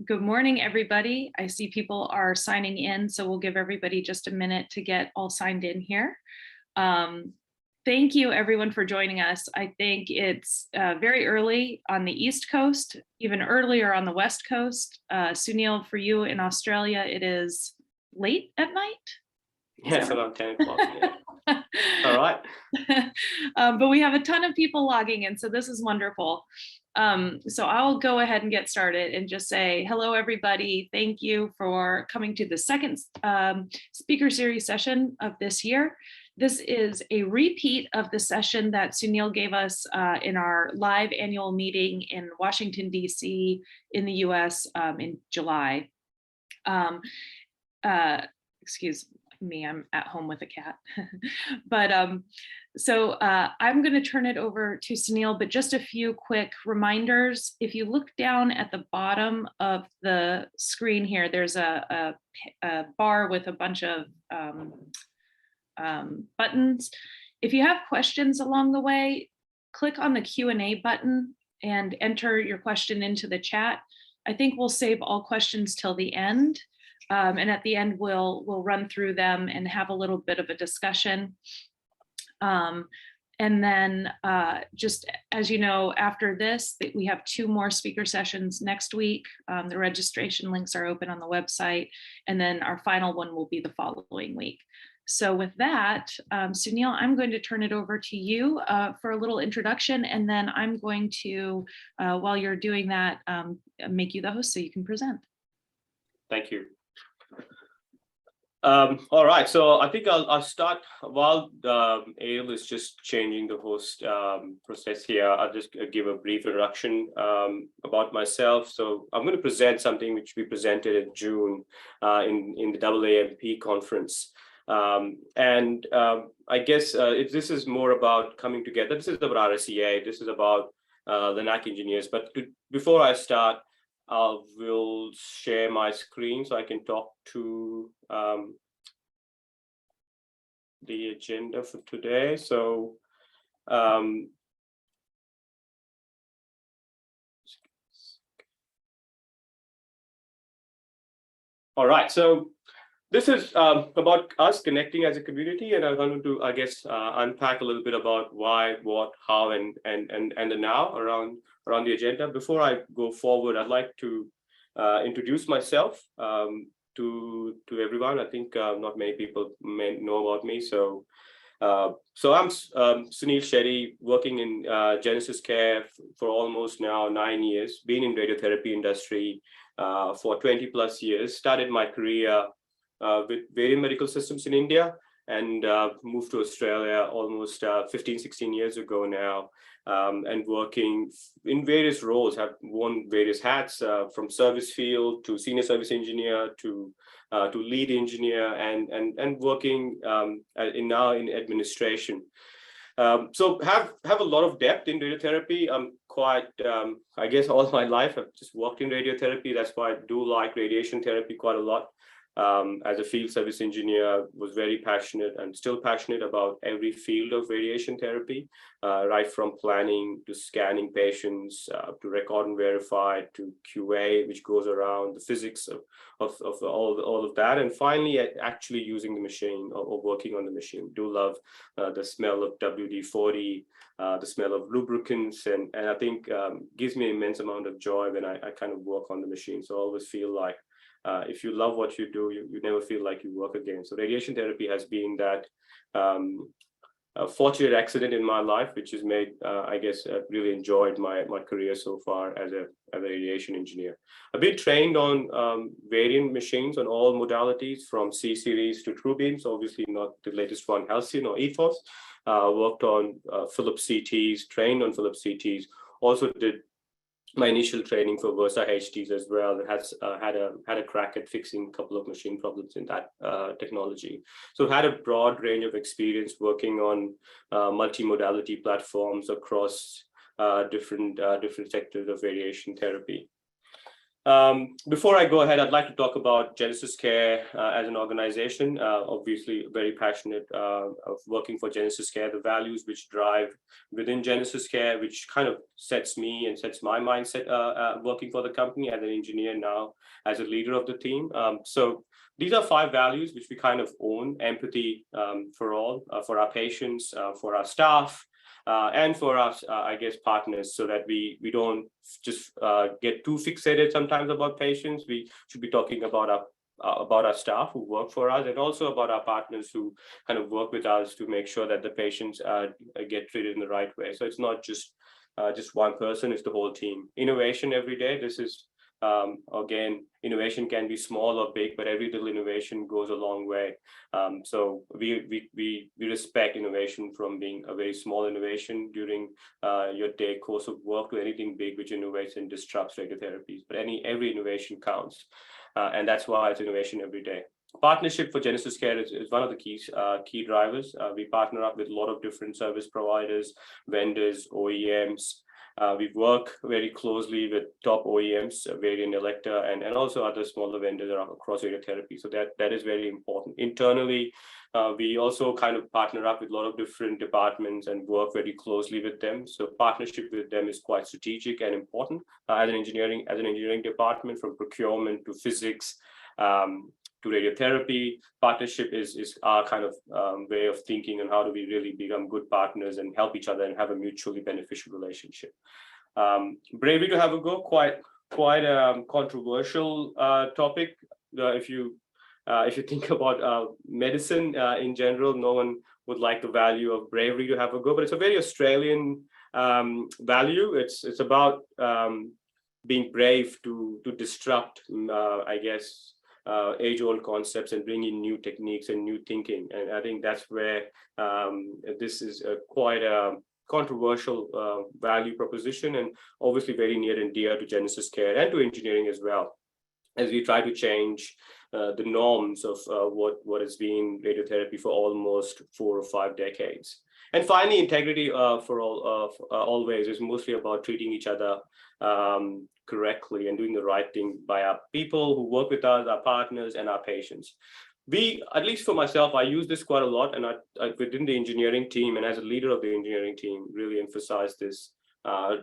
Good morning, everybody. I see people are signing in, so we'll give everybody just a minute to get all signed in here. Thank you, everyone, for joining us. I think it's very early on the East Coast, even earlier on the West Coast. Sunil, for you in Australia, it is late at night? Yes, around 10 o'clock. Yeah. All right. But we have a ton of people logging in, so this is wonderful. So I'll go ahead and get started and just say, hello, everybody. Thank you for coming to the second speaker series session of this year. This is a repeat of the session that Sunil gave us in our live annual meeting in Washington, D.C. in the US in July. Excuse me, I'm at home with a cat. But so I'm going to turn it over to Sunil, but just a few quick reminders. If you look down at the bottom of the screen here, there's a bar with a bunch of buttons. If you have questions along the way, click on the Q&A button and enter your question into the chat. I think we'll save all questions till the end. And at the end, we'll run through them and have a little bit of a discussion. And then just as you know, after this, we have 2 more speaker sessions next week. The registration links are open on the website. And then our final one will be the following week. So with that, Sunil, I'm going to turn it over to you for a little introduction. And then I'm going to, while you're doing that, make you the host so you can present. Thank you. All right, so I think I'll start while Ale is just changing the host process here. I'll just give a brief introduction about myself. So I'm going to present something which we presented in June in the AAMP conference. I guess if this is more about coming together, this is about RSEA, this is about Linac engineers. But before I start, I will share my screen so I can talk to the agenda for today. So all right, so this is about us connecting as a community, and I wanted to, I guess, unpack a little bit about why, what, how, and the now around the agenda. Before I go forward, I'd like to introduce myself to everyone. I think not many people may know about me. So I'm Sunil Shetty, working in GenesisCare for almost now 9 years. Been in radiotherapy industry for 20+ years. Started my career with various medical systems in India, and moved to Australia almost 15-16 years ago now, and working in various roles. Have worn various hats, from service field to senior service engineer to lead engineer, and working now in administration. So have a lot of depth in radiotherapy. I'm quite, I guess all my life I've just worked in radiotherapy. That's why I do like radiation therapy quite a lot. As a field service engineer, was very passionate and still passionate about every field of radiation therapy, right from planning to scanning patients, to record and verify, to QA, which goes around the physics of all of that, and finally actually using the machine or working on the machine. Do love the smell of WD-40, the smell of lubricants, and I think gives me an immense amount of joy when I kind of work on the machine. So I always feel like if you love what you do, you never feel like you work again. So radiation therapy has been that fortunate accident in my life, which has made, I guess, really enjoyed my career so far as a radiation engineer. I've been trained on variant machines on all modalities, from C-series to TrueBeams, obviously not the latest one, Halcyon or Ethos. Worked on Philips CTs, trained on Philips CTs, also did my initial training for Versa HTs as well. Has had a crack at fixing a couple of machine problems in that technology. So I've had a broad range of experience working on multi-modality platforms across different sectors of radiation therapy. Before I go ahead, I'd like to talk about GenesisCare as an organization. Obviously, very passionate of working for GenesisCare, the values which drive within GenesisCare, which kind of sets me and sets my mindset working for the company as an engineer now, as a leader of the team. So these are 5 values which we kind of own: empathy for all, for our patients, for our staff, and for us, I guess, partners, so that we don't just get too fixated sometimes about patients. We should be talking about our staff who work for us, and also about our partners who kind of work with us to make sure that the patients get treated in the right way. So it's not just one person, it's the whole team. Innovation every day. This is again, innovation can be small or big, but every little innovation goes a long way. So we respect innovation, from being a very small innovation during your day course of work to anything big which innovates and disrupts radiotherapies. But every innovation counts, and that's why it's innovation every day. Partnership for GenesisCare is one of the key drivers. We partner up with a lot of different service providers, vendors, OEMs. We work very closely with top OEMs, Varian, Electa, and also other smaller vendors across radiotherapy. So that is very important. Internally, we also kind of partner up with a lot of different departments and work very closely with them. So partnership with them is quite strategic and important. As an engineering department, from procurement to physics, to radiotherapy, partnership is our kind of way of thinking, and how do we really become good partners and help each other and have a mutually beneficial relationship. Bravery to have a go, quite a controversial topic. If you think about medicine in general, no one would like the value of bravery to have a go, but it's a very Australian value. It's about being brave to disrupt, I guess, age-old concepts and bring in new techniques and new thinking. And I think that's where this is quite a controversial value proposition, and obviously very near and dear to GenesisCare and to engineering as well, as we try to change the norms of what has been radiotherapy for almost 4 or 5 decades. And finally, integrity for always is mostly about treating each other correctly and doing the right thing by our people who work with us, our partners, and our patients. We, at least for myself, I use this quite a lot, and I within the engineering team and as a leader of the engineering team, really emphasize this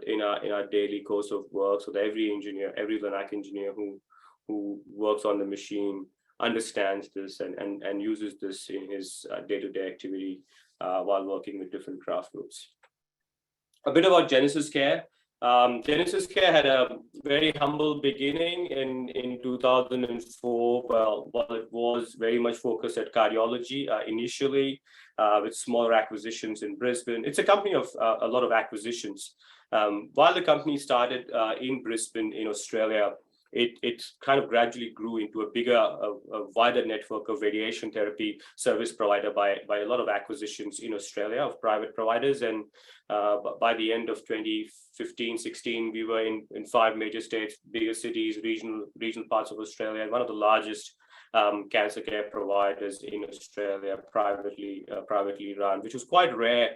in our daily course of work, so that every engineer, every Linac engineer who works on the machine understands this and uses this in his day-to-day activity while working with different craft groups. A bit about GenesisCare. GenesisCare had a very humble beginning in 2004. Well, it was very much focused at cardiology initially, with smaller acquisitions in Brisbane. It's a company of a lot of acquisitions. While the company started in Brisbane in Australia, it kind of gradually grew into a bigger, a wider network of radiation therapy service provider by a lot of acquisitions in Australia of private providers. And by the end of 2015-16, we were in 5 major states, bigger cities, regional parts of Australia, and one of the largest cancer care providers in Australia, privately run, which was quite rare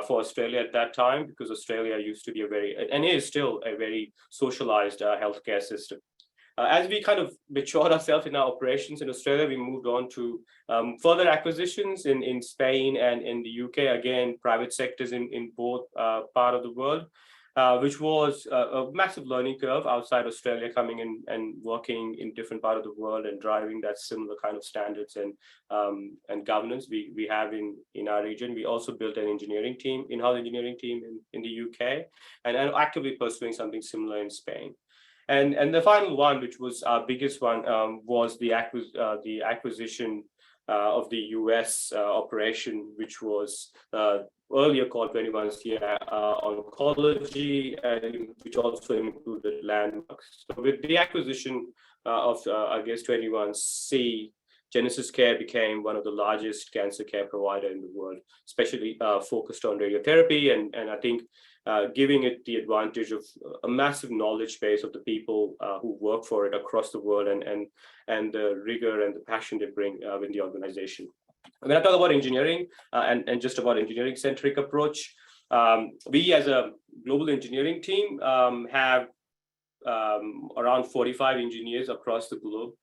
for Australia at that time, because Australia used to be and is still a very socialized healthcare system. As we kind of matured ourselves in our operations in Australia, we moved on to further acquisitions in Spain and in the UK, again, private sectors in both part of the world, which was a massive learning curve outside Australia, coming in and working in different part of the world and driving that similar kind of standards and governance we have in our region. We also built an engineering team, in-house engineering team in the UK, and actively pursuing something similar in Spain. And the final one, which was our biggest one, was the acquisition of the US operation, which was earlier called 21C Oncology, which also included Landmarks. So with the acquisition of, 21C, GenesisCare became one of the largest cancer care provider in the world, especially focused on radiotherapy, and I think giving it the advantage of a massive knowledge base of the people who work for it across the world, and the rigor and the passion they bring in the organization. When I talk about engineering and just about engineering-centric approach, we as a global engineering team have around 45 engineers across the globe.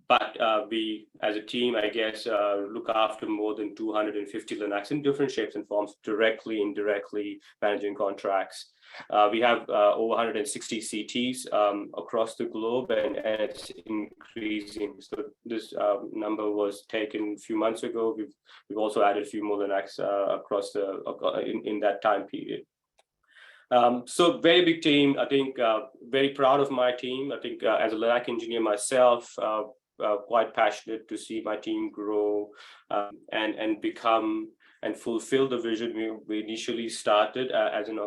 But we, as a team, I guess, look after more than 250 Linacs in different shapes and forms, directly, indirectly, managing contracts. We have over 160 CTs across the globe, and it's increasing. So this number was taken a few months ago. We've also added a few more Linacs across in that time period. So very big team. I think very proud of my team. I think as a Linac engineer myself, quite passionate to see my team grow and become and fulfill the vision we initially started as an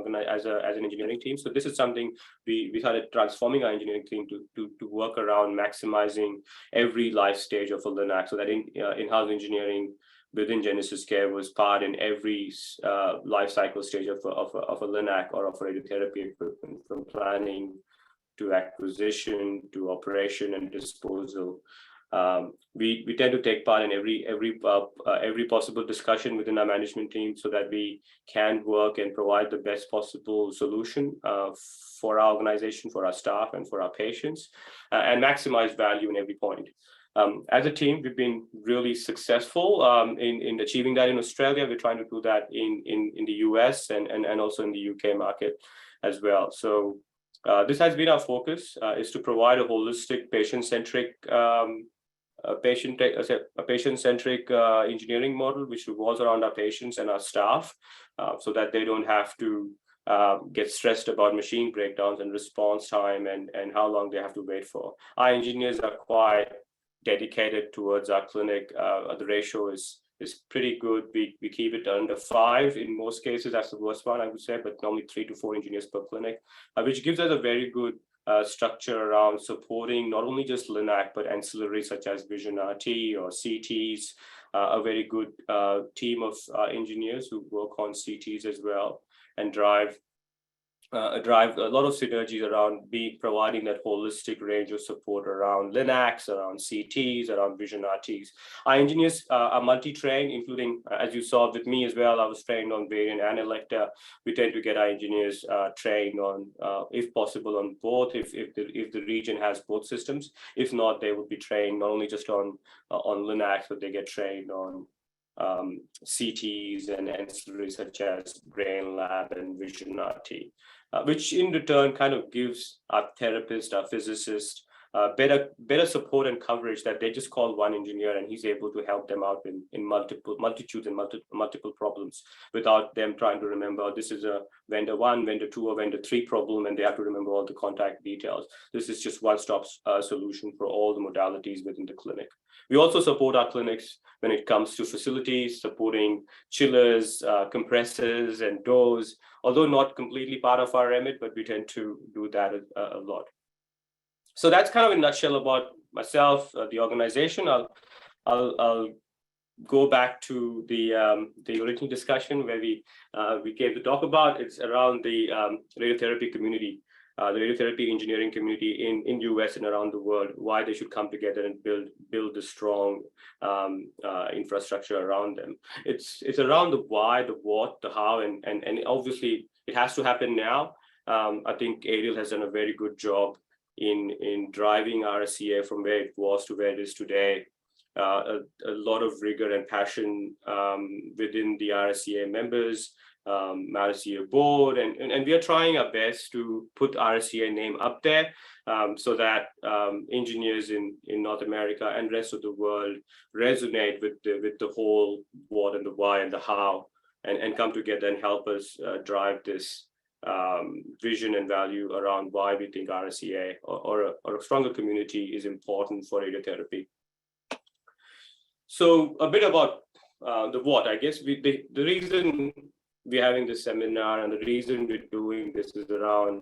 engineering team. So this is something we started transforming our engineering team to work around maximizing every life stage of a Linac, so that in-house engineering within GenesisCare was part in every life cycle stage of a Linac or of radiotherapy equipment, from planning to acquisition to operation and disposal. We tend to take part in every possible discussion within our management team, so that we can work and provide the best possible solution for our organization, for our staff, and for our patients, and maximize value in every point. As a team, we've been really successful in achieving that in Australia. We're trying to do that in the US and also in the UK market as well. So this has been our focus, is to provide a holistic, patient-centric engineering model, which revolves around our patients and our staff, so that they don't have to get stressed about machine breakdowns and response time and how long they have to wait for. Our engineers are quite dedicated towards our clinic. The ratio is pretty good. We keep it under 5 in most cases. That's the worst one, I would say, but normally 3 to 4 engineers per clinic, which gives us a very good structure around supporting not only just Linac, but ancillaries such as Vision RT or CTs, a very good team of engineers who work on CTs as well, and drive a lot of synergies around providing that holistic range of support around Linacs, around CTs, around Vision RTs. Our engineers are multi-trained, including, as you saw with me as well, I was trained on Variant and Electa. We tend to get our engineers trained on, if possible, on both, if the region has both systems. If not, they will be trained not only just on Linacs, but they get trained on CTs and ancillaries such as Brain Lab and Vision RT. Which in return kind of gives our therapist, our physicist, better support and coverage, that they just call one engineer and he's able to help them out in multitudes and multiple problems, without them trying to remember this is a vendor 1, vendor 2, or vendor 3 problem, and they have to remember all the contact details. This is just one-stop solution for all the modalities within the clinic. We also support our clinics when it comes to facilities, supporting chillers, compressors, and doors, although not completely part of our remit, but we tend to do that a lot. So that's kind of in a nutshell about myself, the organization. I'll go back to the original discussion where we came to talk about. It's around the radiotherapy community, the radiotherapy engineering community in US and around the world, why they should come together and build a strong infrastructure around them. It's around the why, the what, the how, and obviously it has to happen now. I think Ariel has done a very good job in driving RSEA from where it was to where it is today. A lot of rigor and passion within the RSEA members, RSEA board, and we are trying our best to put RSEA name up there, so that engineers in North America and rest of the world resonate with the whole what and the why and the how, and come together and help us drive this vision and value around why we think RSEA or a stronger community is important for radiotherapy. So a bit about the what. I guess the reason we're having this seminar and the reason we're doing this is around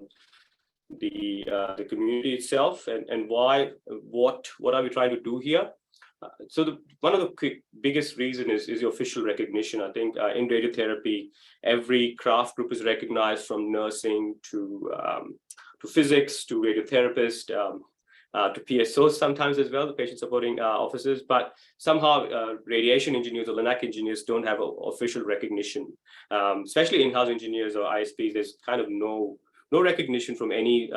the community itself, and why, what are we trying to do here? So one of the biggest reason is the official recognition. I think in radiotherapy, every craft group is recognized, from nursing to physics to radiotherapist, to PSOs sometimes as well, the patient supporting officers. But somehow radiation engineers or Linac engineers don't have official recognition, especially in-house engineers or ISPs. There's kind of no no recognition from any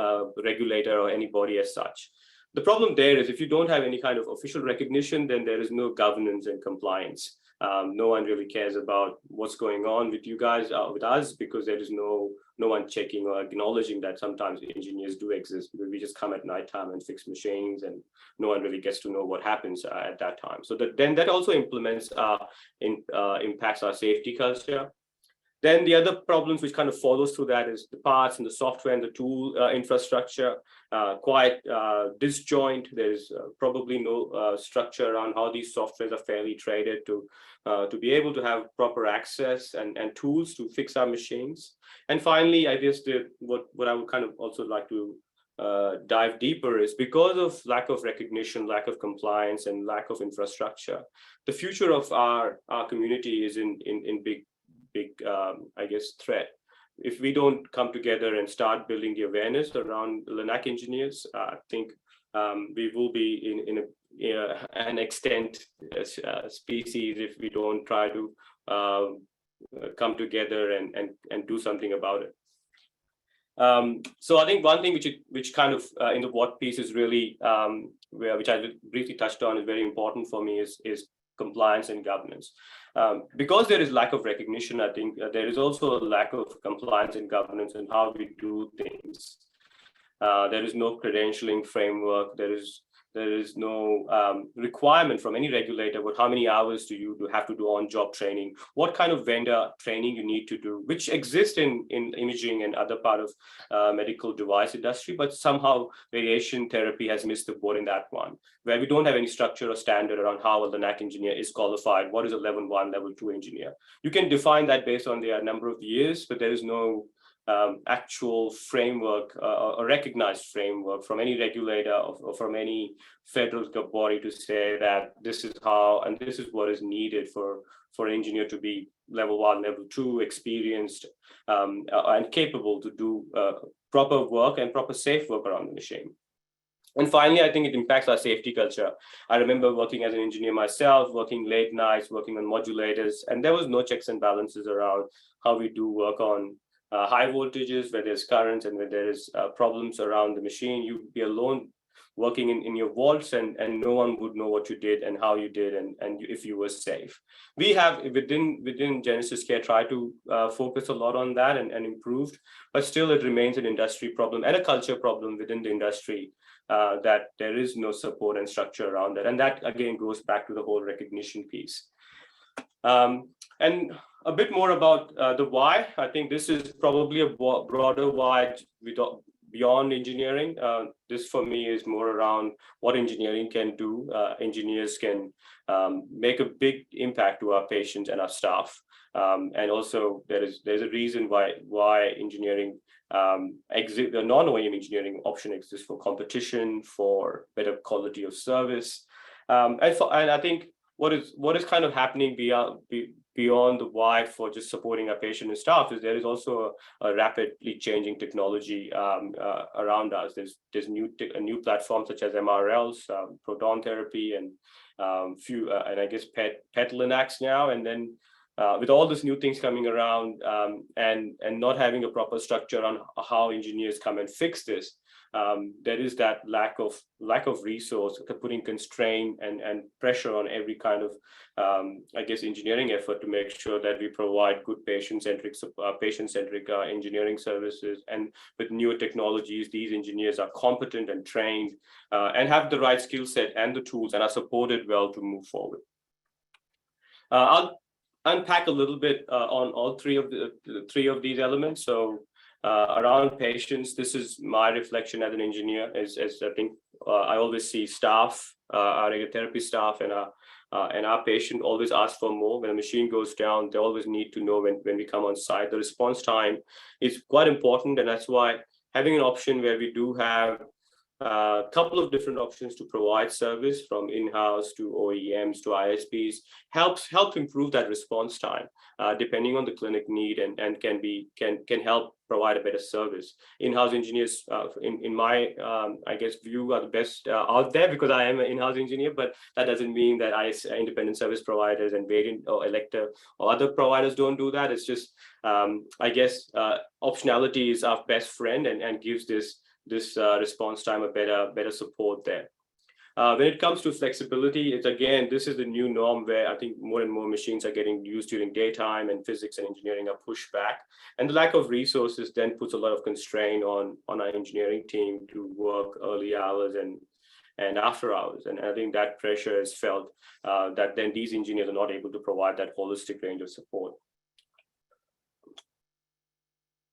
regulator or anybody as such. The problem there is if you don't have any kind of official recognition, then there is no governance and compliance. No one really cares about what's going on with you guys, with us, because there is no one checking or acknowledging that sometimes engineers do exist, because we just come at nighttime and fix machines, and no one really gets to know what happens at that time. So then that also impacts our safety culture. Then the other problems which kind of follows through that is the parts and the software and the tool infrastructure, quite disjoint. There's probably no structure around how these softwares are fairly traded to be able to have proper access and tools to fix our machines. And finally, I guess what I would kind of also like to dive deeper is because of lack of recognition, lack of compliance, and lack of infrastructure, the future of our community is in big I guess, threat. If we don't come together and start building the awareness around Linac engineers, I think we will be in an extinct species if we don't try to come together and do something about it. So I think one thing which kind of in the what piece is really which I briefly touched on is very important for me is compliance and governance. Because there is lack of recognition, I think there is also a lack of compliance and governance in how we do things. There is no credentialing framework. There is no requirement from any regulator about how many hours do you have to do on-job training, what kind of vendor training you need to do, which exists in imaging and other part of medical device industry, but somehow radiation therapy has missed the boat in that one, where we don't have any structure or standard around how a Linac engineer is qualified. What is a level 1, level 2 engineer? You can define that based on their number of years, but there is no actual framework or recognized framework from any regulator or from any federal body to say that this is how and this is what is needed for an engineer to be level 1, level 2, experienced and capable to do proper work and proper safe work around the machine. And finally, I think it impacts our safety culture. I remember working as an engineer myself, working late nights, working on modulators, and there was no checks and balances around how we do work on high voltages, where there's currents and where there is problems around the machine. You'd be alone working in your vaults, and no one would know what you did and how you did and if you were safe. We have within GenesisCare tried to focus a lot on that and improved, but still it remains an industry problem and a culture problem within the industry that there is no support and structure around that. And that again goes back to the whole recognition piece. And a bit more about the why. I think this is probably a broader why beyond engineering. This for me is more around what engineering can do. Engineers can make a big impact to our patients and our staff. And also there's a reason why engineering exit the non-OEM engineering option exists for competition, for better quality of service. And I think what is kind of happening beyond the why for just supporting our patient and staff is there is also a rapidly changing technology around us. There's new platforms such as MRLs, proton therapy, and and I guess PET Linacs now. And then with all these new things coming around and not having a proper structure on how engineers come and fix this, there is that lack of resource, putting constraint and pressure on every kind of I guess engineering effort to make sure that we provide good patient-centric engineering services. And with newer technologies, these engineers are competent and trained and have the right skill set and the tools and are supported well to move forward. I'll unpack a little bit on all three of these elements. So around patients, this is my reflection as an engineer. As I think I always see staff, our radiotherapy staff, and our patient always ask for more. When a machine goes down, they always need to know when we come on site. The response time is quite important, and that's why having an option where we do have a couple of different options to provide service, from in-house to OEMs to ISPs, helps improve that response time, depending on the clinic need, and can help provide a better service. In-house engineers, in my I guess view, are the best out there, because I am an in-house engineer. But that doesn't mean that independent service providers and variant or elector or other providers don't do that. It's just I guess optionality is our best friend, and gives this response time a better support there. When it comes to flexibility, this is the new norm, where I think more and more machines are getting used during daytime, and physics and engineering are pushed back. And the lack of resources then puts a lot of constraint on our engineering team to work early hours and after hours. And I think that pressure is felt, that then these engineers are not able to provide that holistic range of support.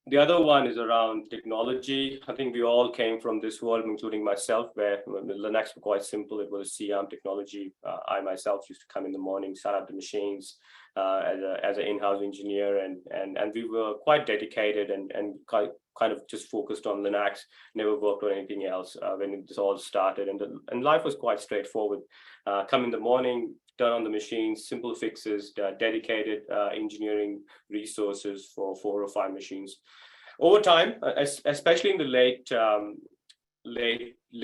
The other one is around technology. I think we all came from this world, including myself, where Linacs were quite simple. It was a C-arm technology. I myself used to come in the morning, start up the machines as an in-house engineer, and we were quite dedicated and kind of just focused on Linacs, never worked on anything else when this all started. And life was quite straightforward. Come in the morning, turn on the machines, simple fixes, dedicated engineering resources for 4 or 5 machines. Over time, especially in the late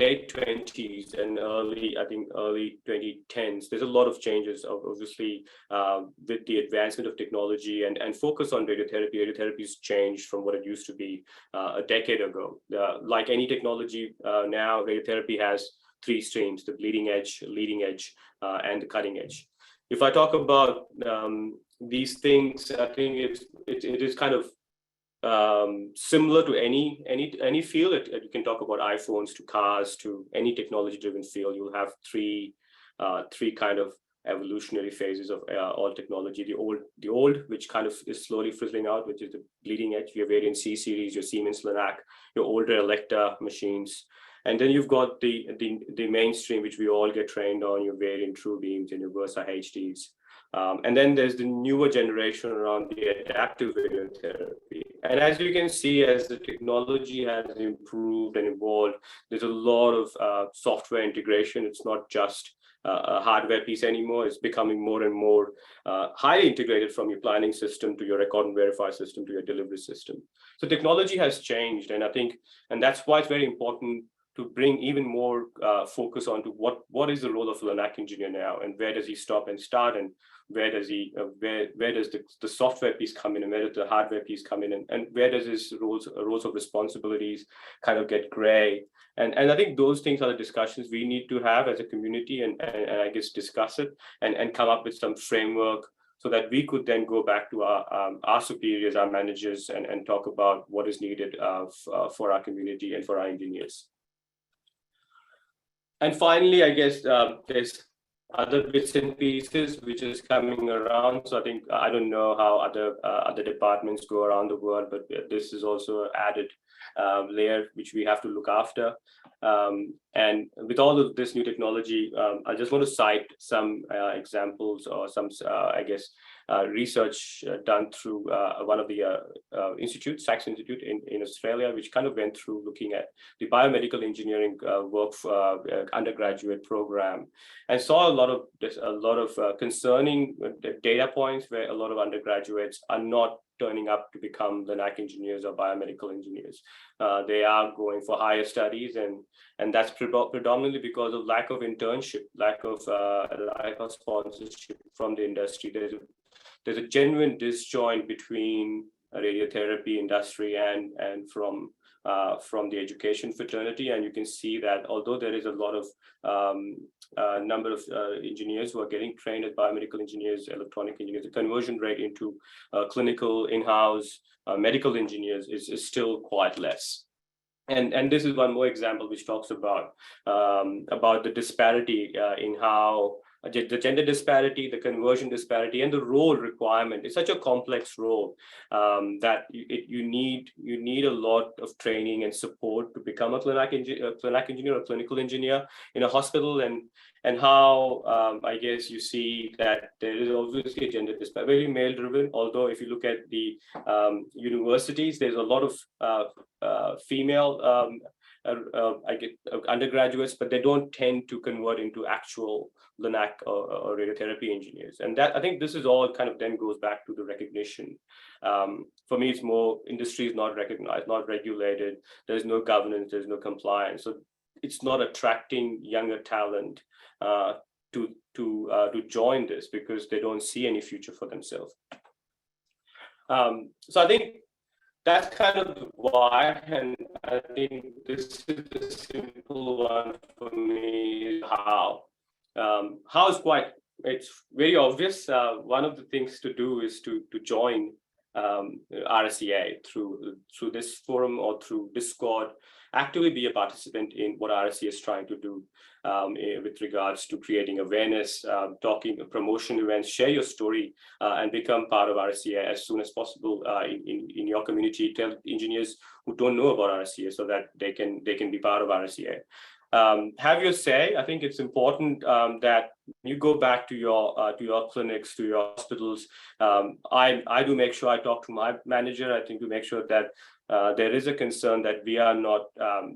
20s and early 2010s, there's a lot of changes, obviously, with the advancement of technology and focus on radiotherapy. Radiotherapy's changed from what it used to be a decade ago. Like any technology, now radiotherapy has 3 streams: the bleeding edge, leading edge, and the cutting edge. If I talk about these things, I think it is kind of similar to any field. You can talk about iPhones to cars to any technology-driven field. You'll have three kind of evolutionary phases of all technology. The old, which kind of is slowly fizzling out, which is the bleeding edge. Your Variant C series, your Siemens Linac, your older Electa machines. And then you've got the mainstream, which we all get trained on, your Variant True Beams and your Versa HDs. And then there's the newer generation around the adaptive radiotherapy. And as you can see, as the technology has improved and evolved, there's a lot of software integration. It's not just a hardware piece anymore. It's becoming more and more highly integrated, from your planning system to your record and verify system to your delivery system. So technology has changed, and I think, and that's why it's very important to bring even more focus on to what is the role of a Linac engineer now, and where does he stop and start, and where does the software piece come in, and where does the hardware piece come in, and where does his roles of responsibilities kind of get gray. And I think those things are the discussions we need to have as a community, and I guess discuss it and come up with some framework, so that we could then go back to our superiors, our managers, and talk about what is needed for our community and for our engineers. And finally, I guess there's other bits and pieces which is coming around. So I think, I don't know how other departments go around the world, but this is also an added layer which we have to look after. And with all of this new technology, I just want to cite some examples or some, I guess, research done through one of the institutes, Sachs Institute in Australia, which kind of went through looking at the biomedical engineering undergraduate program, and saw a lot of concerning data points, where a lot of undergraduates are not turning up to become Linac engineers or biomedical engineers. They are going for higher studies, and that's predominantly because of lack of internship, lack of sponsorship from the industry. There's a genuine disjoint between a radiotherapy industry and from the education fraternity. And you can see that although there is a lot of number of engineers who are getting trained as biomedical engineers, electronic engineers, the conversion rate into clinical in-house medical engineers is still quite less. And this is one more example which talks about the disparity in how the gender disparity, the conversion disparity, and the role requirement. It's such a complex role that you need a lot of training and support to become a Linac engineer or clinical engineer in a hospital, and how I guess you see that there is obviously a gender disparity, very male driven. Although if you look at the universities, there's a lot of female I get undergraduates, but they don't tend to convert into actual Linac or radiotherapy engineers. And that, I think this is all kind of then goes back to the recognition. For me, it's more industry is not recognized, not regulated. There's no governance, there's no compliance. So it's not attracting younger talent to join this because they don't see any future for themselves. So I think that's kind of the why, and I think this is the simple one for me. How is it's very obvious. One of the things to do is to join RSEA through this forum or through Discord. Actively be a participant in what RSEA is trying to do with regards to creating awareness, talking, promotion events, share your story, and become part of RSEA as soon as possible in your community. Tell engineers who don't know about RSEA so that they can be part of RSEA. Have your say. I think it's important that you go back to your clinics, to your hospitals. I do make sure I talk to my manager. I think to make sure that there is a concern that we're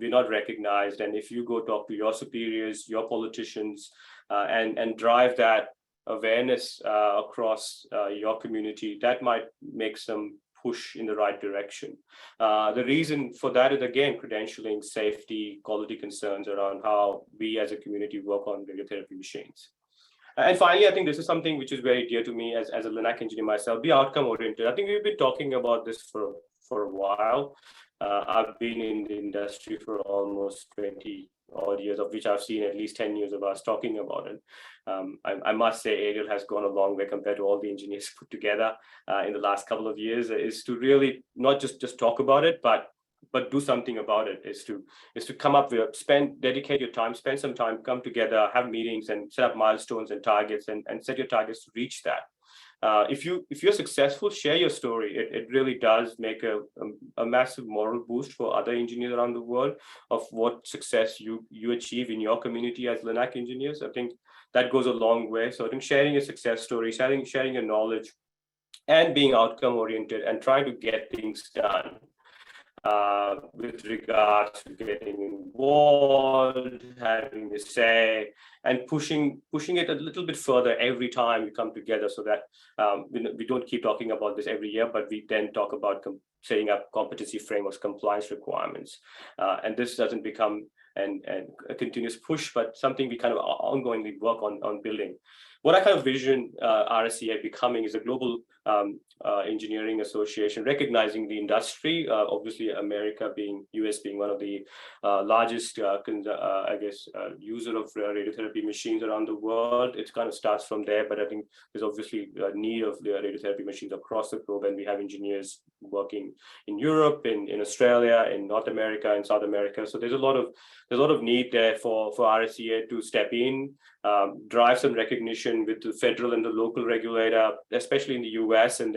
not recognized. And if you go talk to your superiors, your politicians, and drive that awareness across your community, that might make some push in the right direction. The reason for that is, again, credentialing, safety, quality concerns around how we as a community work on radiotherapy machines. And finally, I think this is something which is very dear to me as a Linac engineer myself, be outcome oriented. I think we've been talking about this for a while. I've been in the industry for almost 20 odd years, of which I've seen at least 10 years of us talking about it. I must say Ariel has gone a long way compared to all the engineers put together in the last couple of years, is to really not just talk about it, but do something about it, is to come up with, dedicate your time, spend some time, come together, have meetings and set up milestones and targets and set your targets to reach that. If you're successful, share your story. It really does make a massive moral boost for other engineers around the world of what success you achieve in your community as Linac engineers. I think that goes a long way. So I think sharing your success story, sharing your knowledge, and being outcome oriented and trying to get things done. With regards to getting involved, having a say, and pushing it a little bit further every time we come together, so that we don't keep talking about this every year, but we then talk about setting up competency frameworks, compliance requirements, and this doesn't become a continuous push, but something we kind of ongoingly work on building. What I kind of vision RSEA becoming is a global engineering association, recognizing the industry. Obviously, US being one of the largest, user of radiotherapy machines around the world. It kind of starts from there, but I think there's obviously a need of the radiotherapy machines across the globe, and we have engineers working in Europe, in Australia, in North America, in South America. So there's a lot of need there for RSEA to step in, drive some recognition with the federal and the local regulator, especially in the US, and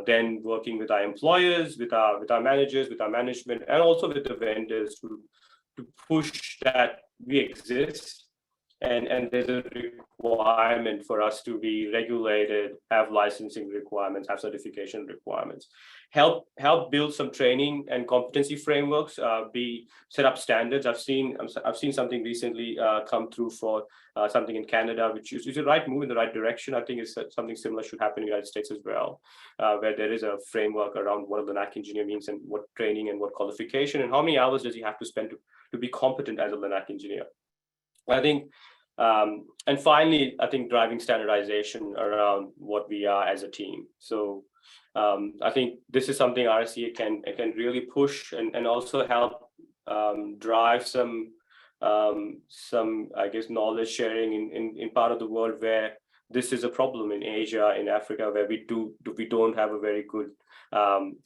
then working with our employers, with our managers, with our management, and also with the vendors to push that we exist. And there's a requirement for us to be regulated, have licensing requirements, have certification requirements. Help build some training and competency frameworks, set up standards. I've seen something recently come through for something in Canada, which is a right move in the right direction. I think it's something similar should happen in the United States as well, where there is a framework around what a Linac engineer means and what training and what qualification and how many hours does he have to spend to be competent as a Linac engineer. I think, and finally, I think driving standardization around what we are as a team. So I think this is something RSEA can really push and also help drive some I guess knowledge sharing in part of the world where this is a problem, in Asia, in Africa, where we don't have a very good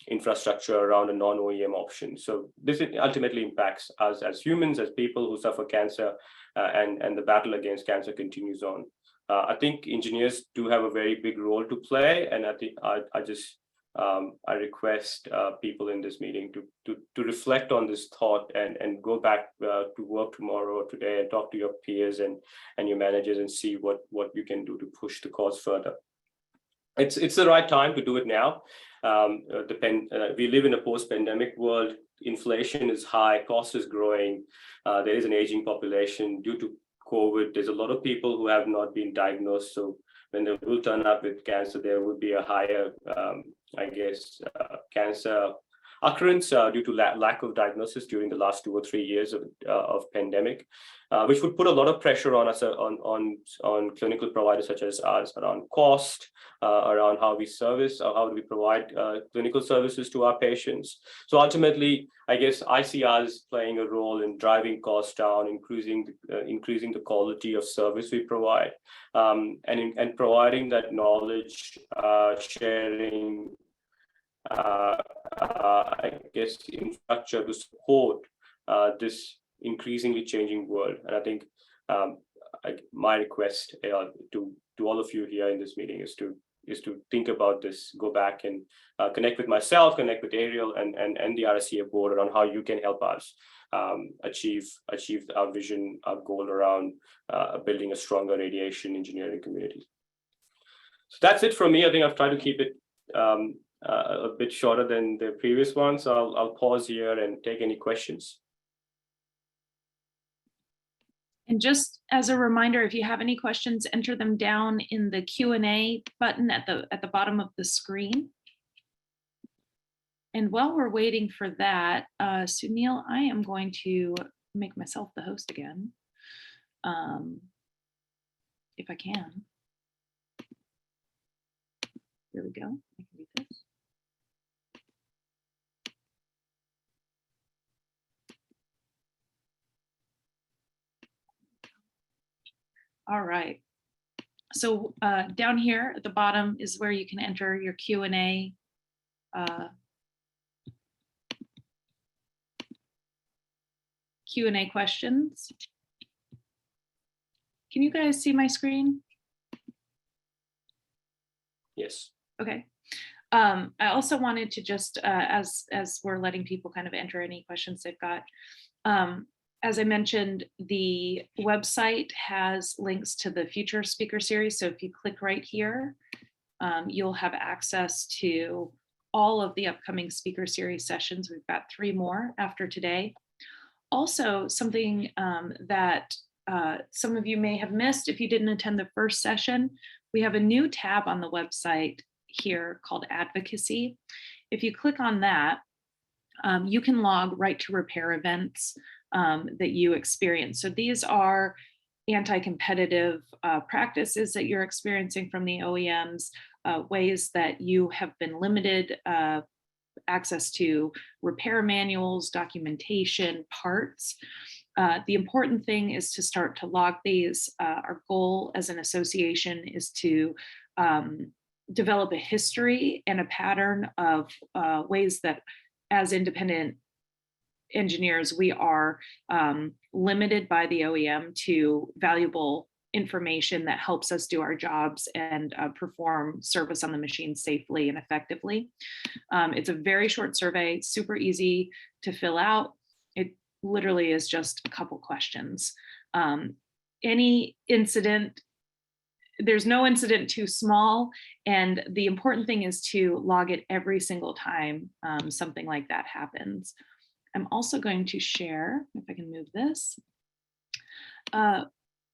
infrastructure around a non-OEM option. So this ultimately impacts us as humans, as people who suffer cancer, and the battle against cancer continues on. I think engineers do have a very big role to play, and I think I request people in this meeting to reflect on this thought and go back to work tomorrow or today and talk to your peers and your managers and see what you can do to push the cause further. It's the right time to do it now. We live in a post-pandemic world. inflation is high, cost is growing, there is an aging population due to COVID. There's a lot of people who have not been diagnosed. So when they will turn up with cancer, there would be a higher, cancer occurrence due to lack of diagnosis during the last 2 or 3 years of pandemic, which would put a lot of pressure on us on clinical providers such as us around cost, around how we service or how do we provide clinical services to our patients. So ultimately, I guess I see us playing a role in driving costs down, increasing the quality of service we provide, and providing that knowledge sharing, infrastructure to support this increasingly changing world. And I think my request to all of you here in this meeting is to think about this, go back and connect with myself, connect with Ariel and the RSEA board around how you can help us achieve our vision, our goal around building a stronger radiation engineering community. So that's it from me. I think I've tried to keep it a bit shorter than the previous one. So I'll pause here and take any questions. And just as a reminder, if you have any questions, enter them down in the Q&A button at the bottom of the screen. And while we're waiting for that, Sunil, I am going to make myself the host again, if I can. Here we go. I can read this. All right. So down here at the bottom is where you can enter your Q&A. Q&A questions. Can you guys see my screen? Yes. Okay. I also wanted to just, as we're letting people kind of enter any questions they've got, as I mentioned, the website has links to the future speaker series. So if you click right here, you'll have access to all of the upcoming speaker series sessions. We've got 3 more after today. Also, something that some of you may have missed if you didn't attend the first session, we have a new tab on the website here called Advocacy. If you click on that, you can log right to repair events that you experience. So these are anti-competitive practices that you're experiencing from the OEMs, ways that you have been limited access to repair manuals, documentation, parts. The important thing is to start to log these. Our goal as an association is to develop a history and a pattern of ways that as independent engineers, we are limited by the OEM to valuable information that helps us do our jobs and perform service on the machine safely and effectively. It's a very short survey, super easy to fill out. It literally is just a couple questions. Any incident, there's no incident too small, and the important thing is to log it every single time something like that happens. I'm also going to share, if I can move this.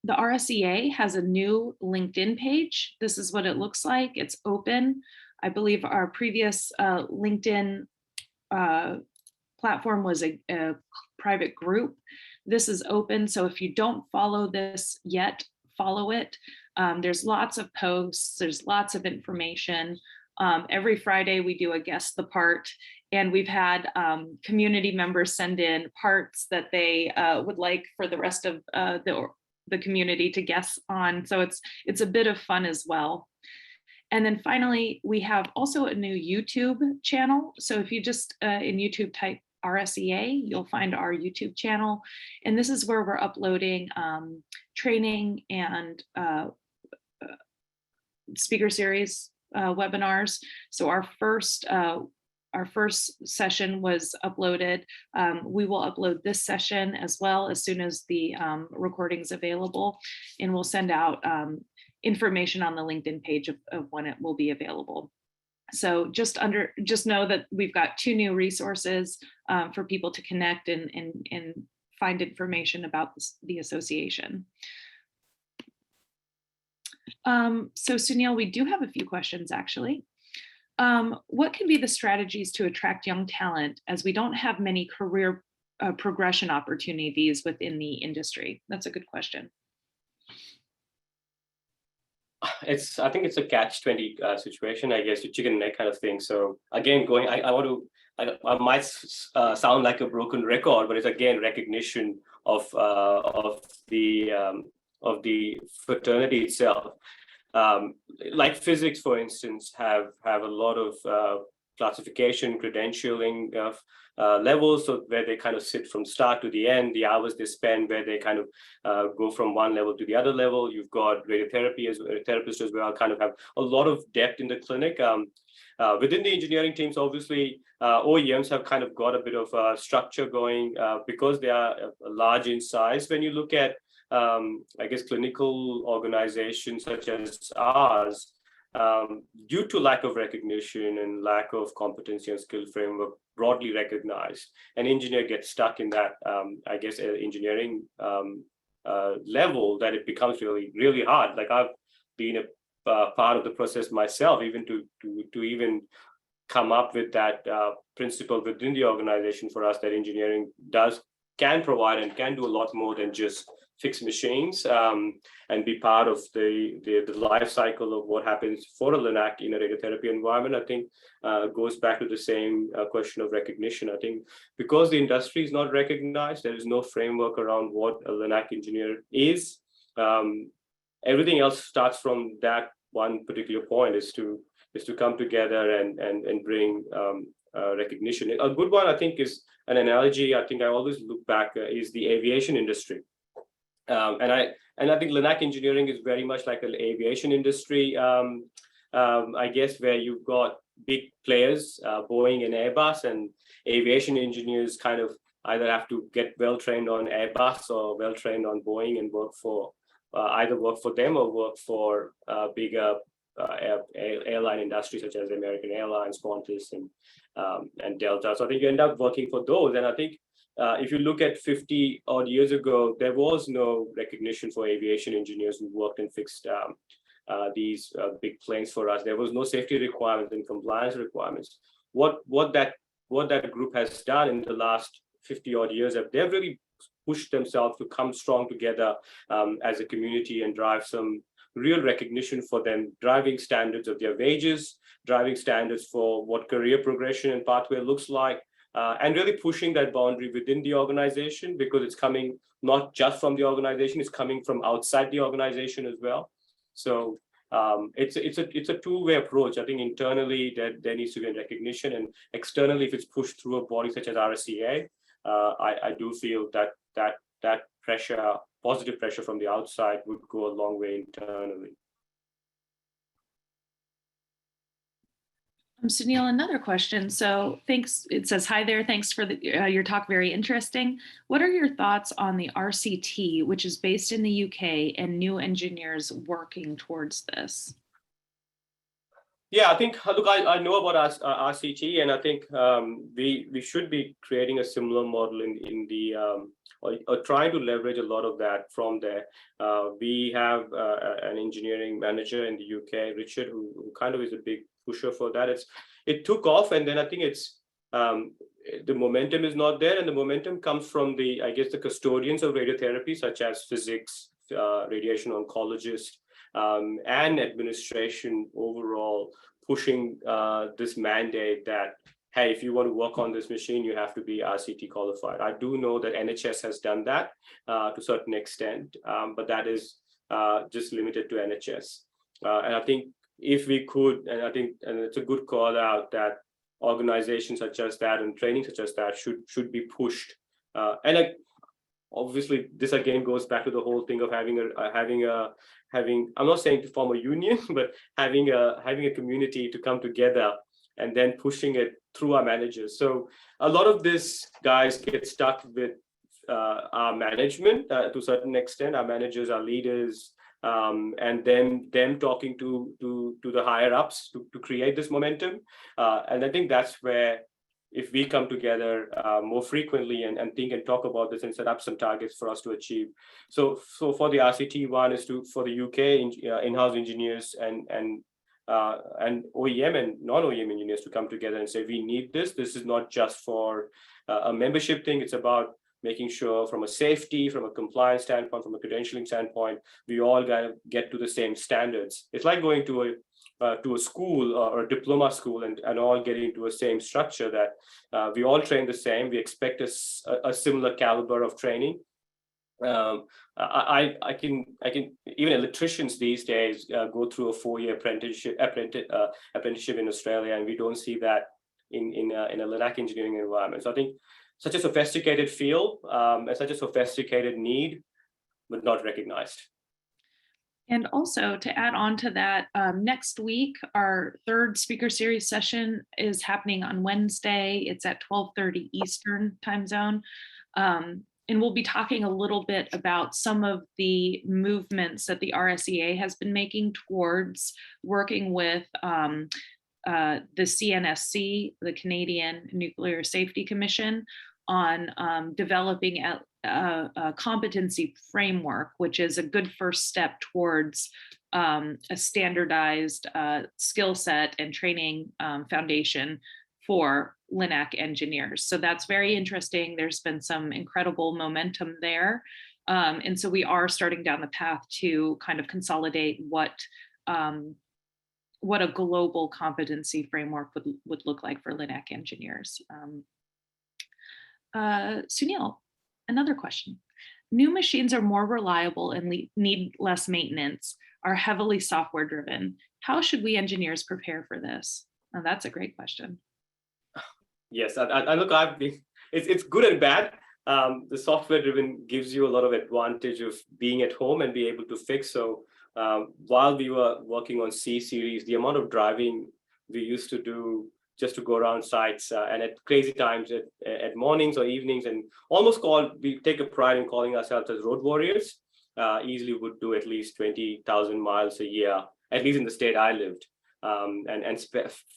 The RSEA has a new LinkedIn page. This is what it looks like. It's open. I believe our previous LinkedIn platform was a private group. This is open, so if you don't follow this yet, follow it. There's lots of posts, there's lots of information. Every Friday we do a guess the part, and we've had community members send in parts that they would like for the rest of the community to guess on. So it's a bit of fun as well. And then finally, we have also a new YouTube channel. So if you just in YouTube type RSEA, you'll find our YouTube channel. And this is where we're uploading training and speaker series webinars. So our first session was uploaded. We will upload this session as well as soon as the recording's available, and we'll send out information on the LinkedIn page of when it will be available. So just know that we've got 2 new resources for people to connect and find information about the association. So Sunil, we do have a few questions actually. What can be the strategies to attract young talent, as we don't have many career progression opportunities within the industry? That's a good question. I think it's a catch-20 situation, I guess, a chicken and egg kind of thing. So again, I might sound like a broken record, but it's again recognition of the fraternity itself. Like physics, for instance, have a lot of classification, credentialing of levels, so where they kind of sit from start to the end, the hours they spend, where they kind of go from one level to the other level. You've got radiotherapy as therapists as well, kind of have a lot of depth in the clinic. Within the engineering teams, obviously, OEMs have kind of got a bit of structure going because they are large in size. When you look at, I guess, clinical organizations such as ours, due to lack of recognition and lack of competency and skill framework broadly recognized, an engineer gets stuck in that, I guess, engineering level, that it becomes really, really hard. Like I've been a part of the process myself, even to even come up with that principle within the organization for us, that engineering can provide and can do a lot more than just fix machines, and be part of the life cycle of what happens for a Linac in a radiotherapy environment. I think goes back to the same question of recognition. I think because the industry is not recognized, there is no framework around what a Linac engineer is. Everything else starts from that one particular point, is to come together and bring recognition. A good one, I think, is an analogy I think I always look back is the aviation industry. And I think Linac engineering is very much like an aviation industry, I guess, where you've got big players, Boeing and Airbus, and aviation engineers kind of either have to get well trained on Airbus or well trained on Boeing and either work for them or work for bigger airline industry such as American Airlines, Qantas, and Delta. So I think you end up working for those. And I think if you look at 50 odd years ago, there was no recognition for aviation engineers who worked and fixed these big planes for us. There was no safety requirements and compliance requirements. What that group has done in the last 50 odd years, they've really pushed themselves to come strong together as a community and drive some real recognition for them, driving standards of their wages, driving standards for what career progression and pathway looks like, and really pushing that boundary within the organization, because it's coming not just from the organization, it's coming from outside the organization as well. So it's a two-way approach. I think internally there needs to be a recognition, and externally, if it's pushed through a body such as RSEA, I do feel that pressure, positive pressure from the outside, would go a long way internally. Sunil, another question. So thanks. It says, hi there. Thanks for your talk. Very interesting. What are your thoughts on the RCT, which is based in the UK, and new engineers working towards this? Yeah, I think, look, I know about RCT, and I think we should be creating a similar model in the, or trying to leverage a lot of that from there. We have an engineering manager in the UK, Richard, who kind of is a big pusher for that. It took off, and then I think it's the momentum is not there, and the momentum comes from I guess the custodians of radiotherapy, such as physics, radiation oncologists, and administration overall, pushing this mandate that, hey, if you want to work on this machine, you have to be RCT qualified. I do know that NHS has done that to a certain extent, but that is just limited to NHS. And I think if we could, and it's a good call out, that organizations such as that and training such as that should be pushed. Obviously, this again goes back to the whole thing of having I'm not saying to form a union, but having a community to come together and then pushing it through our managers. So a lot of this, guys, get stuck with our management to a certain extent. Our managers, our leaders, and then them talking to the higher ups to create this momentum. And I think that's where, if we come together more frequently and think and talk about this and set up some targets for us to achieve. So for the RCT, one is for the UK in-house engineers and OEM and non-OEM engineers to come together and say, we need this. This is not just for a membership thing. It's about making sure from a safety, from a compliance standpoint, from a credentialing standpoint, we all got to get to the same standards. It's like going to a school or a diploma school and all getting to a same structure, that we all train the same. We expect a similar caliber of training. I can even electricians these days go through a 4-year apprenticeship in Australia, and we don't see that in a Linac engineering environment. So I think such a sophisticated field and such a sophisticated need, but not recognized. And also to add on to that, next week, our third speaker series session is happening on Wednesday. It's at 12:30 Eastern time zone. And we'll be talking a little bit about some of the movements that the RSEA has been making towards working with the CNSC, the Canadian Nuclear Safety Commission, on developing a competency framework, which is a good first step towards a standardized skill set and training foundation for Linac engineers. So that's very interesting. There's been some incredible momentum there. And so we are starting down the path to kind of consolidate what a global competency framework would look like for Linac engineers. Sunil, another question. New machines are more reliable and need less maintenance, are heavily software driven. How should we engineers prepare for this? Oh, that's a great question. Yes, I look, it's good and bad. The software driven gives you a lot of advantage of being at home and be able to fix. So while we were working on C series, the amount of driving we used to do just to go around sites and at crazy times at mornings or evenings, and we take a pride in calling ourselves as road warriors. Easily would do at least 20,000 miles a year, at least in the state I lived. And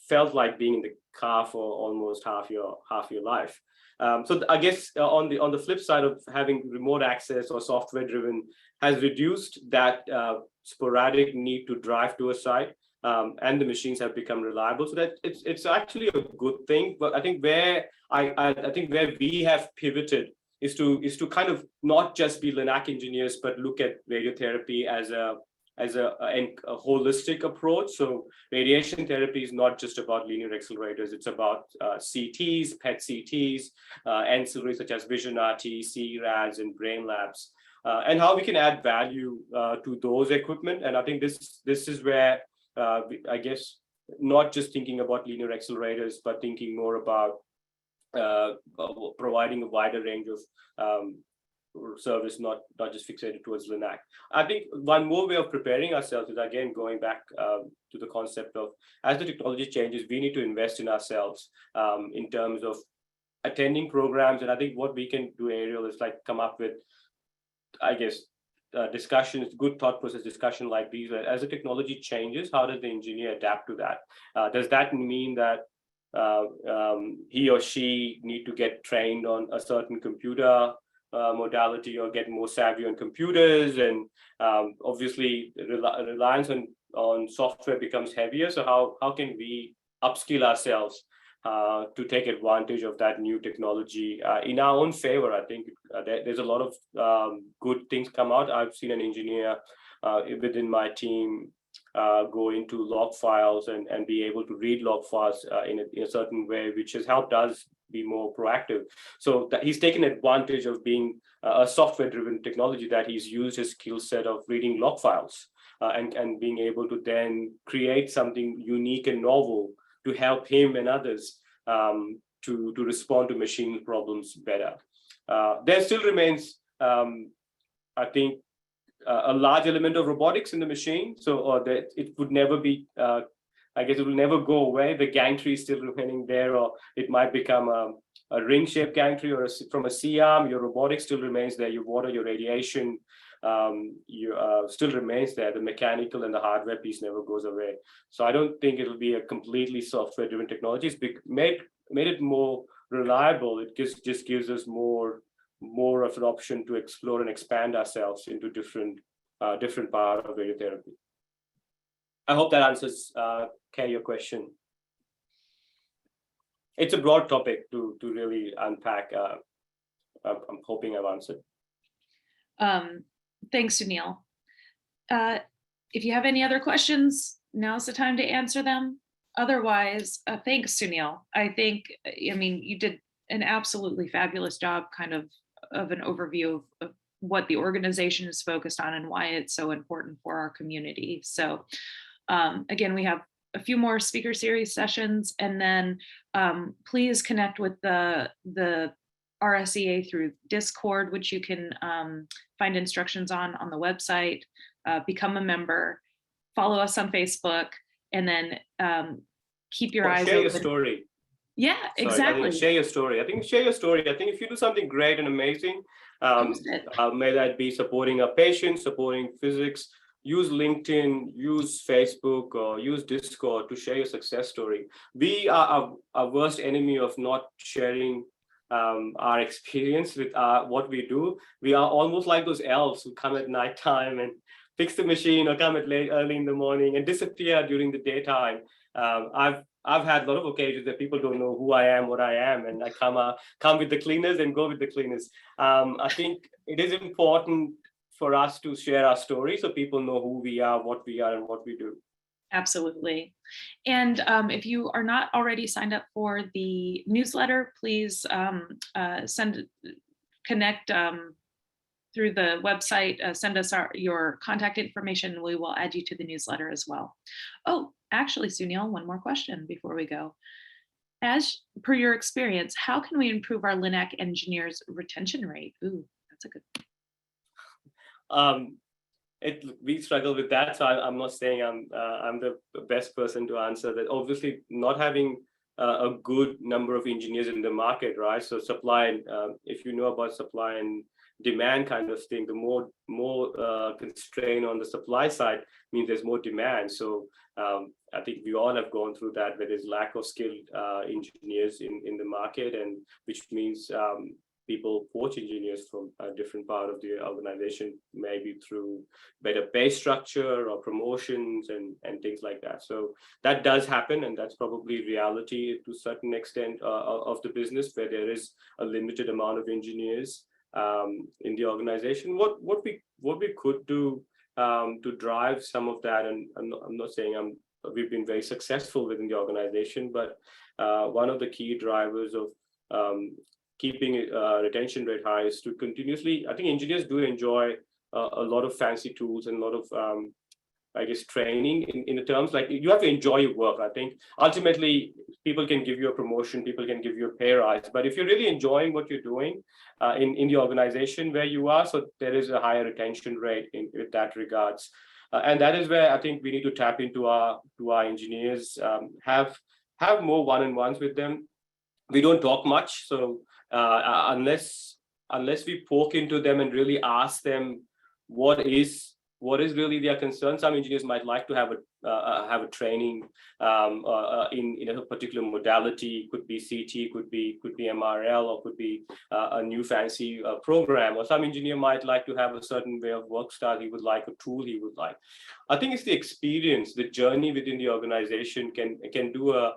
felt like being in the car for almost half your life. So I guess on the flip side of having remote access or software driven has reduced that sporadic need to drive to a site, and the machines have become reliable. So that it's actually a good thing. But I think where we have pivoted is to kind of not just be Linac engineers, but look at radiotherapy as a holistic approach. So radiation therapy is not just about linear accelerators, it's about CTs, PET CTs, ancillaries such as Vision RT, CRADs, and brain labs, and how we can add value to those equipment. And I think this is where I guess not just thinking about linear accelerators, but thinking more about providing a wider range of service, not just fixated towards Linac. I think one more way of preparing ourselves is, again, going back to the concept of, as the technology changes, we need to invest in ourselves in terms of attending programs. And I think what we can do, Ariel, is like come up with, I guess, discussions, good thought process discussion like these. As the technology changes, how does the engineer adapt to that? Does that mean that he or she need to get trained on a certain computer modality or get more savvy on computers? And obviously reliance on software becomes heavier. So how can we upskill ourselves to take advantage of that new technology in our own favor? I think there's a lot of good things come out. I've seen an engineer within my team go into log files and be able to read log files in a certain way, which has helped us be more proactive. So that he's taken advantage of being a software-driven technology, that he's used his skill set of reading log files and being able to then create something unique and novel to help him and others to respond to machine problems better. There still remains, I think, a large element of robotics in the machine. So that it would never be, I guess it will never go away. The gantry is still remaining there, or it might become a ring-shaped gantry, or from a C-arm, your robotics still remains there. Your water, your radiation, still remains there. The mechanical and the hardware piece never goes away. So I don't think it'll be a completely software-driven technology. It's made it more reliable. It just gives us more of an option to explore and expand ourselves into different part of radiotherapy. I hope that answers Kay, your question. It's a broad topic to really unpack. I'm hoping I've answered. Thanks, Sunil. If you have any other questions, now's the time to answer them. Otherwise, thanks, Sunil. I mean, you did an absolutely fabulous job kind of an overview of what the organization is focused on and why it's so important for our community. So again, we have a few more speaker series sessions, and then please connect with the RSEA through Discord, which you can find instructions on the website. Become a member, follow us on Facebook, and then keep your eyes share open. Your story. Yeah, exactly. Share your story. I think share your story. I think if you do something great and amazing, may that be supporting a patient, supporting physics, use LinkedIn, use Facebook, or use Discord to share your success story. We are our worst enemy of not sharing our experience with what we do. We are almost like those elves who come at nighttime and fix the machine, or come at early in the morning and disappear during the daytime. I've had a lot of occasions that people don't know who I am, what I am, and I come with the cleaners and go with the cleaners. I think it is important for us to share our story so people know who we are, and what we do. Absolutely. And if you are not already signed up for the newsletter, please connect through the website, send us your contact information, and we will add you to the newsletter as well. Oh, actually, Sunil, one more question before we go. As per your experience, how can we improve our Linac engineers' retention rate? Ooh, that's a good one. We struggle with that, so I'm not saying I'm the best person to answer that. Obviously, not having a good number of engineers in the market, right? So supply, if you know about supply and demand kind of thing, the more constraint on the supply side means there's more demand. So I think we all have gone through that, where there's lack of skilled engineers in the market, and which means people poach engineers from a different part of the organization, maybe through better pay structure or promotions and things like that. So that does happen, and that's probably reality to a certain extent of the business, where there is a limited amount of engineers in the organization. What we could do to drive some of that, and I'm not saying we've been very successful within the organization, but one of the key drivers of keeping retention rate high is to continuously, I think engineers do enjoy a lot of fancy tools and a lot of, I guess, training in the terms, like you have to enjoy your work. I think ultimately people can give you a promotion, people can give you a pay rise, but if you're really enjoying what you're doing in the organization where you are, so there is a higher retention rate in that regards. And that is where I think we need to tap into our engineers, have more one-on-ones with them. We don't talk much, so unless we poke into them and really ask them what is really their concern. Some engineers might like to have a training in a particular modality. Could be CT, could be MRL, or could be a new fancy program. Or some engineer might like to have a certain way of work style he would like, a tool he would like. I think it's the experience, the journey within the organization can do a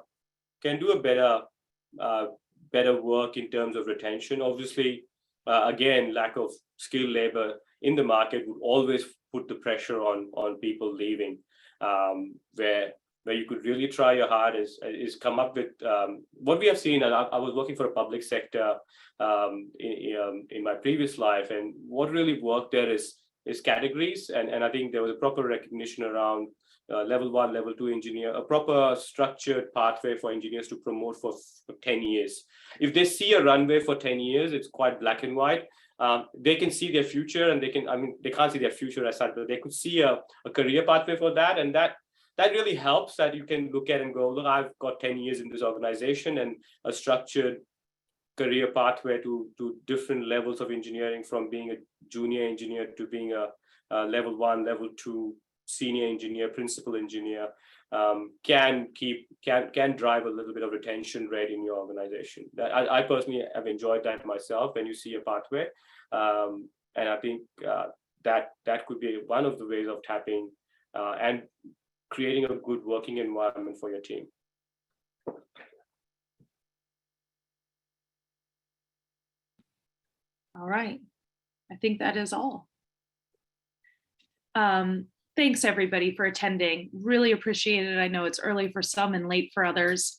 better work in terms of retention. Obviously, again, lack of skilled labor in the market would always put the pressure on people leaving. Where you could really try your hard is come up with what we have seen. And I was working for a public sector in my previous life, and what really worked there is categories, and I think there was a proper recognition around level 1, level 2 engineer, a proper structured pathway for engineers to promote for 10 years. If they see a runway for 10 years, it's quite black and white. They can see their future, and they can't see their future as such, but they could see a career pathway for that. And that really helps, that you can look at and go, look, I've got 10 years in this organization, and a structured career pathway to different levels of engineering, from being a junior engineer to being level 1, level 2, senior engineer, principal engineer, can drive a little bit of retention rate in your organization. I personally have enjoyed that myself when you see a pathway. And I think that could be one of the ways of tapping and creating a good working environment for your team. All right. I think that is all. Thanks everybody for attending. Really appreciate it. I know it's early for some and late for others.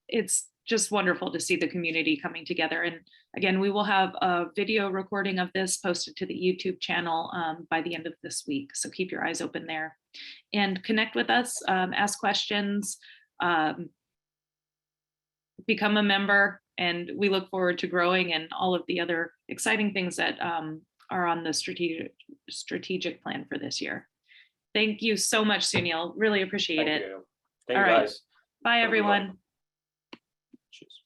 It's just wonderful to see the community coming together. And again, we will have a video recording of this posted to the YouTube channel by the end of this week. So keep your eyes open there and connect with us, ask questions, become a member, and we look forward to growing and all of the other exciting things that are on the strategic plan for this year. Thank you so much, Sunil. Really appreciate it. Thank you All right. guys. Bye, everyone. Cheers.